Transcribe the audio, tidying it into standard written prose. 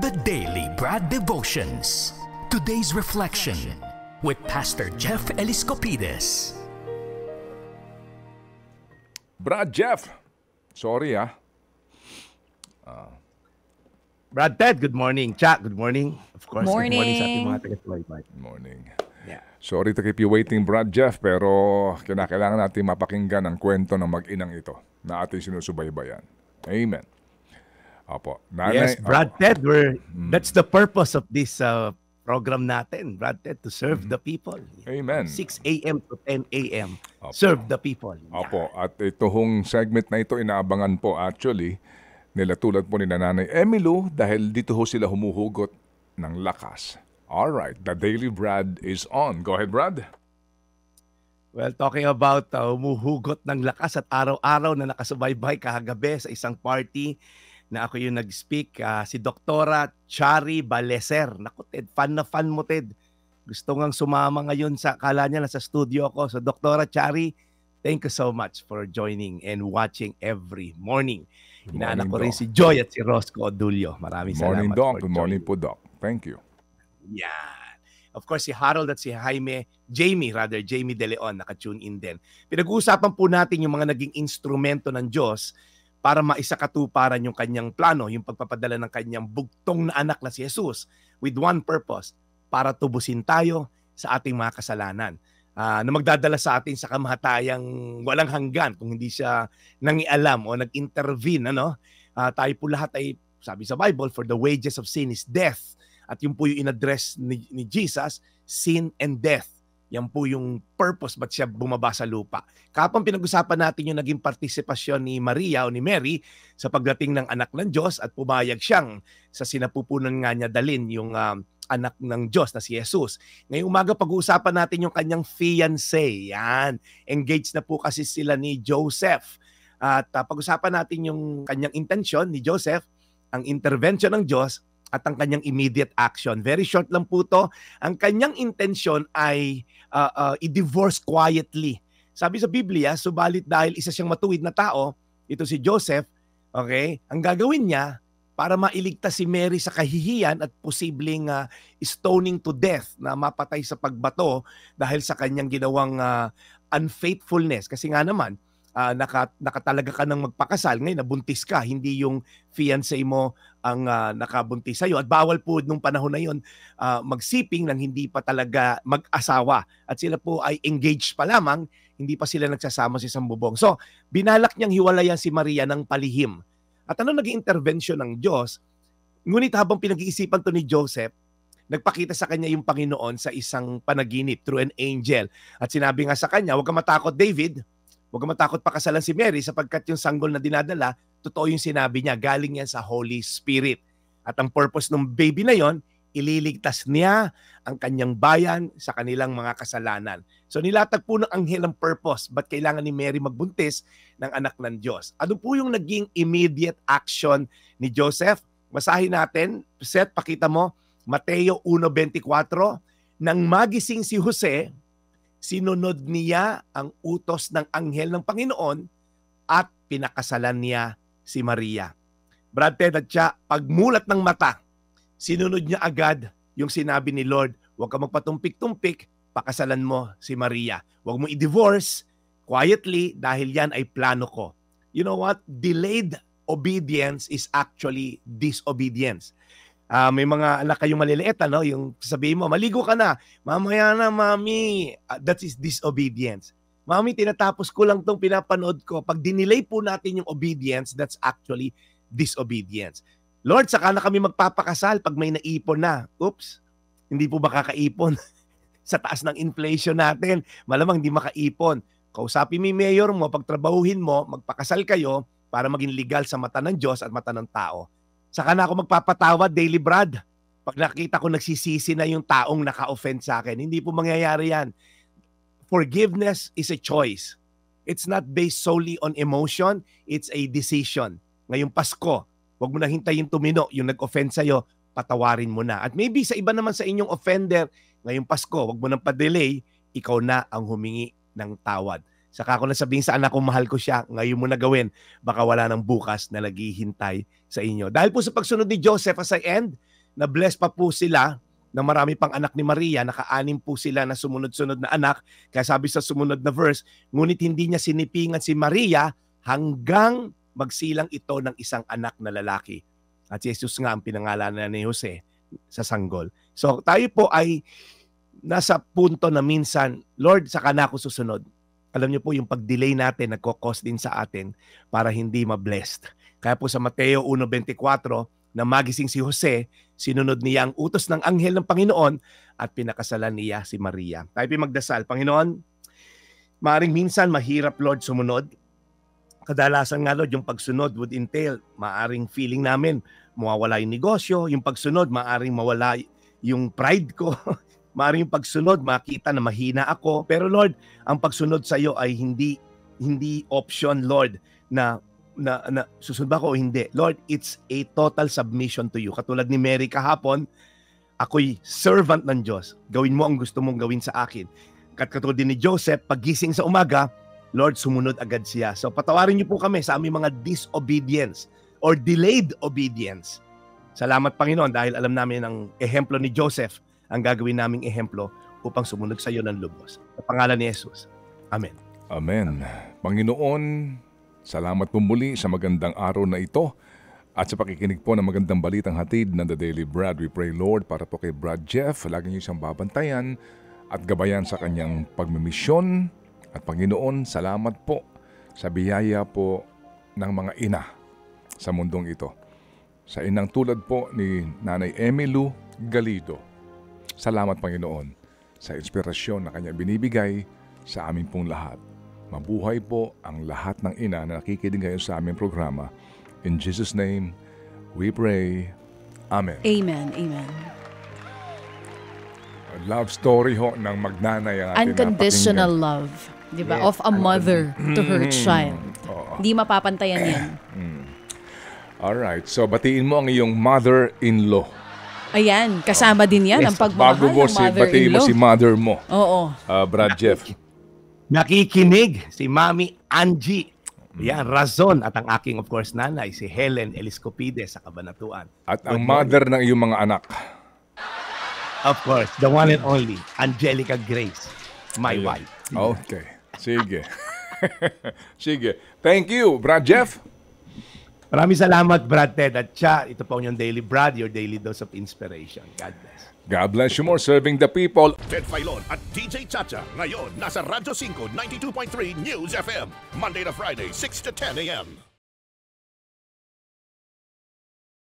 The Daily Brad Devotions. Today's reflection with Pastor Jeff Eliscopides. Brad Jeff, sorry Brad Ted, good morning. Chuck, good morning. Of course, Morning. good morning sa ating mga taga-subaybay. Good morning. Yeah. Sorry to keep you waiting, Brad Jeff, pero kinakailangan natin mapakinggan ang kwento ng mag-inang ito na ating sinusubaybayan. Amen. Opo. Yes, Brad Ted, that's the purpose of this program natin, Brad Ted, to serve the people. Amen. 6 a.m. to 10 a.m. Opo. Serve the people. Opo, at ito hong segment na ito inaabangan po actually nila tulad po ni Nanay Emilu dahil dito ho sila humuhugot ng lakas. Alright, the Daily Brad is on. Go ahead, Brad. Well, talking about humuhugot ng lakas at araw-araw na nakasubaybay kahagabi sa isang party na ako yung nag-speak, si Doktora Chari Baleser. Naku, Ted, fan na fan mo, Ted. Gusto ngang sumama ngayon sa, kala niya nasa studio ako. So, Doktora Chari, thank you so much for joining and watching every morning. Inaanak ko rin si Joy at si Rosco Odulio. Maraming Morning, salamat. Doc. Good morning po, Doc. Thank you. Yan. Of course, si Harold at si Jamie De Leon, naka-tune in din. Pinag-uusapan po natin yung mga naging instrumento ng Diyos para maisakatuparan yung kanyang plano, yung pagpapadala ng kanyang bugtong na anak na si Jesus with one purpose, para tubusin tayo sa ating mga kasalanan. Na magdadala sa atin sa kamahatayang walang hanggan kung hindi siya nangialam o nag-intervene. Tayo po lahat ay, sabi sa Bible, for the wages of sin is death. At yun po yung in-address ni Jesus, sin and death. Yan po yung purpose ba't siya bumaba sa lupa. Kapag pinag-usapan natin yung naging partisipasyon ni Maria o ni Mary sa pagdating ng anak ng Diyos at pumayag siyang sa sinapupunan nga niya dalin yung anak ng Diyos na si Jesus. Ngayong umaga pag-uusapan natin yung kanyang fiancé. Yan. Engaged na po kasi sila ni Joseph. At pag-usapan natin yung kanyang intensyon ni Joseph, ang intervention ng Diyos, at ang kanyang immediate action. Very short lang po to. Ang kanyang intensyon ay i-divorce quietly. Sabi sa Biblia, subalit dahil isa siyang matuwid na tao, ito si Joseph, okay, ang gagawin niya para mailigtas si Mary sa kahihiyan at posibleng stoning to death, na mapatay sa pagbato dahil sa kanyang ginawang unfaithfulness. Kasi nga naman, nakatalaga ka ng magpakasal, ngayon nabuntis ka, hindi yung fiancé mo ang nakabuntis sa'yo. At bawal po nung panahon na yun magsiping nang hindi pa talaga mag-asawa. At sila po ay engaged pa lamang, hindi pa sila nagsasama sa isang bubong. So, binalak niyang hiwalayan si Maria ng palihim. At ano naging intervention ng Diyos? Ngunit habang pinag-iisipan to ni Joseph, nagpakita sa kanya yung Panginoon sa isang panaginip through an angel. At sinabi nga sa kanya, huwag kang matakot, David. Huwag kang matakot pakasalan si Mary sapagkat yung sanggol na dinadala, totoo yung sinabi niya, galing yan sa Holy Spirit. At ang purpose ng baby na yon, ililigtas niya ang kanyang bayan sa kanilang mga kasalanan. So nilatag po ng anghel ang purpose, ba't kailangan ni Mary magbuntis ng anak ng Diyos? Ano po yung naging immediate action ni Joseph? Basahin natin, Seth, pakita mo, Mateo 1:24, nang magising si Jose, sinunod niya ang utos ng anghel ng Panginoon at pinakasalan niya si Maria. Brad Ted at siya, pagmulat ng mata, sinunod niya agad yung sinabi ni Lord, huwag ka magpatumpik-tumpik, pakasalan mo si Maria. Huwag mo i-divorce quietly dahil yan ay plano ko. You know what? Delayed obedience is actually disobedience. May mga anak kayong maliliit, yung sabihin mo, maligo ka na, mamaya na, mami. That is disobedience. Mami, tinatapos ko lang tong pinapanood ko. Pag dinelay po natin yung obedience, that's actually disobedience. Lord, saka na kami magpapakasal pag may naipon na. Oops, hindi po ba kakaipon? Sa taas ng inflation natin, malamang hindi makaipon. Kausapin mo yung mayor mo, pagtrabahuhin mo, magpakasal kayo para maging legal sa mata ng Diyos at mata ng tao. Saka na ako magpapatawad, Daily Brad. Pag nakita ko nagsisisi na yung taong naka-offend sa akin, hindi po mangyayari yan. Forgiveness is a choice. It's not based solely on emotion, it's a decision. Ngayong Pasko, huwag mo na hintayin tumino yung nag-offend sa'yo, patawarin mo na. At maybe sa iba naman sa inyong offender, ngayong Pasko, huwag mo nang pa-delay, ikaw na ang humingi ng tawad. Saka ako nasabihin sa anak ko, mahal ko siya, ngayon mo na gawin, baka wala nang bukas na naghihintay sa inyo. Dahil po sa pagsunod ni Joseph, as I end, na-bless pa po sila na marami pang anak ni Maria, naka-anim po sila na sumunod-sunod na anak. Kaya sabi sa sumunod na verse, ngunit hindi niya sinipingan si Maria hanggang magsilang ito ng isang anak na lalaki. At si Jesus nga ang pinangalanan ni Jose sa sanggol. So tayo po ay nasa punto na minsan, Lord, saka na ako susunod. Alam niyo po, yung pag-delay natin, nagkakos din sa atin para hindi ma-blessed. Kaya po sa Mateo 1:24, na magising si Jose, sinunod niya ang utos ng anghel ng Panginoon at pinakasalan niya si Maria. Tayo magdasal. Panginoon, maaring minsan mahirap, Lord, sumunod. Kadalasan nga, Lord, yung pagsunod would entail, maaring feeling namin, mawawala yung negosyo. Yung pagsunod, maaring mawala yung pride ko. Maaring yung pagsunod, makita na mahina ako. Pero Lord, ang pagsunod sa iyo ay hindi option, Lord, na susunod ba ako o hindi. Lord, it's a total submission to you. Katulad ni Mary kahapon, ako'y servant ng Diyos. Gawin mo ang gusto mong gawin sa akin. Katulad din ni Joseph, pagising sa umaga, Lord, sumunod agad siya. So patawarin niyo po kami sa aming mga disobedience or delayed obedience. Salamat, Panginoon, dahil alam namin ang ehemplo ni Joseph ang gagawin naming ehemplo upang sumunod sa iyo ng lubos. Sa pangalan ni Jesus. Amen. Amen. Panginoon, salamat po muli sa magandang araw na ito at sa pakikinig po ng magandang balitang hatid ng The Daily Brad. We pray, Lord, para po kay Brad Jeff, lagi niyo siyang babantayan at gabayan sa kanyang pagmimisyon. At Panginoon, salamat po sa biyaya po ng mga ina sa mundong ito. Sa inang tulad po ni Nanay Emilu Galido. Salamat, Panginoon, sa inspirasyon na kanya binibigay sa amin pong lahat. Mabuhay po ang lahat ng ina na nakikinig ngayon sa aming programa. In Jesus' name, we pray. Amen. Amen. Amen. Love story ho ng magnanay ang ating Unconditional napakinggan. love. Diba? Yes. Of a mother to her child. Oo. Hindi mapapantayan yan. Alright, so batiin mo ang iyong mother-in-law. Ayan, kasama din yan ang pagmamahal Bago mo ng batiin mo mother-in-law. si mother mo, Oo. Brad Jeff. Nakikinig si Mami Angie. Yan, Razon. At ang aking, of course, nanay, si Helen Eliscopide sa Kabanatuan. At ang mother ng iyong mga anak. Of course, the one and only, Angelica Grace, my Ayun. wife. Okay, sige. Sige. Thank you, Brad Jeff. Maraming salamat, Brad Ted. At siya, ito po yung Daily Brad, your daily dose of inspiration. God bless. God bless you more, serving the people. Ted Filon at DJ Chacha. Ngayon, nasa Radyo 5, 92.3 News FM. Monday to Friday, 6 to 10 a.m.